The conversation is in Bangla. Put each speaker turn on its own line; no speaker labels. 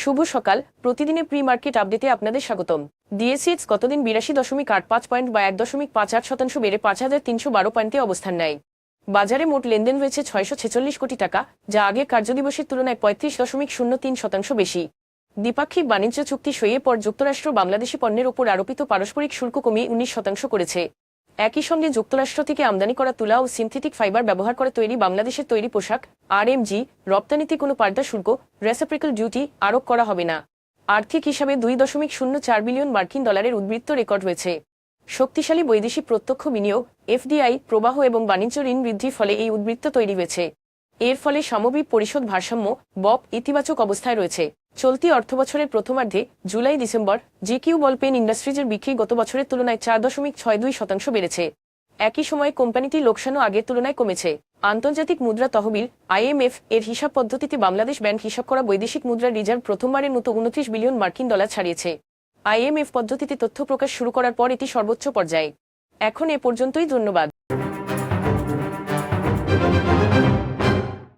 শুভ সকাল, প্রতিদিনের প্রি মার্কেট আপডেটে আপনাদের স্বাগতম। ডিএসইএক্স গতদিন 82.85 পয়েন্ট বা 1.58% বেড়ে 5,312 পয়েন্টে অবস্থান নেয়। বাজারে মোট লেনদেন হয়েছে 646 কোটি টাকা, যা আগের কার্যদিবসের তুলনায় 35.03% বেশি। দ্বিপাক্ষিক বাণিজ্য চুক্তি সইয়ের পর যুক্তরাষ্ট্র বাংলাদেশি পণ্যের ওপর আরোপিত পারস্পরিক শুল্ক কমিয়ে 19% করেছে। একই সঙ্গে যুক্তরাষ্ট্র থেকে আমদানি করা তুলা ও সিনথেটিক ফাইবার ব্যবহার করে তৈরি বাংলাদেশের তৈরি পোশাক আরএমজি রপ্তানিতে কোনো পাল্টা শুল্ক রেসিপ্রোকাল ডিউটি আরোপ করা হবে না। আর্থিক হিসাবে 2.04 বিলিয়ন মার্কিন ডলারের উদ্বৃত্ত রেকর্ড হয়েছে। শক্তিশালী বৈদেশিক প্রত্যক্ষ বিনিয়োগ এফডিআই প্রবাহ এবং বাণিজ্য ঋণ বৃদ্ধির ফলে এই উদ্বৃত্ত তৈরি হয়েছে। এর ফলে সামগ্রিক পরিশোধ ভারসাম্য বপ ইতিবাচক অবস্থায় রয়েছে। চলতি অর্থবছরের প্রথমার্ধে July December GQ ball pen ইন্ডাস্ট্রিজের বিক্রি গত বছরের তুলনায় 4.62% বেড়েছে। একই সময়ে কোম্পানিটি লোকসানও আগের তুলনায় কমেছে। আন্তর্জাতিক মুদ্রা তহবিল আইএমএফ এর হিসাব পদ্ধতিতে বাংলাদেশ ব্যাংক হিসাব করা বৈদেশিক মুদ্রার রিজার্ভ প্রথমবারের মতো 29 বিলিয়ন মার্কিন ডলার ছাড়িয়েছে। আইএমএফ পদ্ধতিতে তথ্য প্রকাশ শুরু করার পর এটি সর্বোচ্চ পর্যায়ে। এখন এ পর্যন্তই, ধন্যবাদ।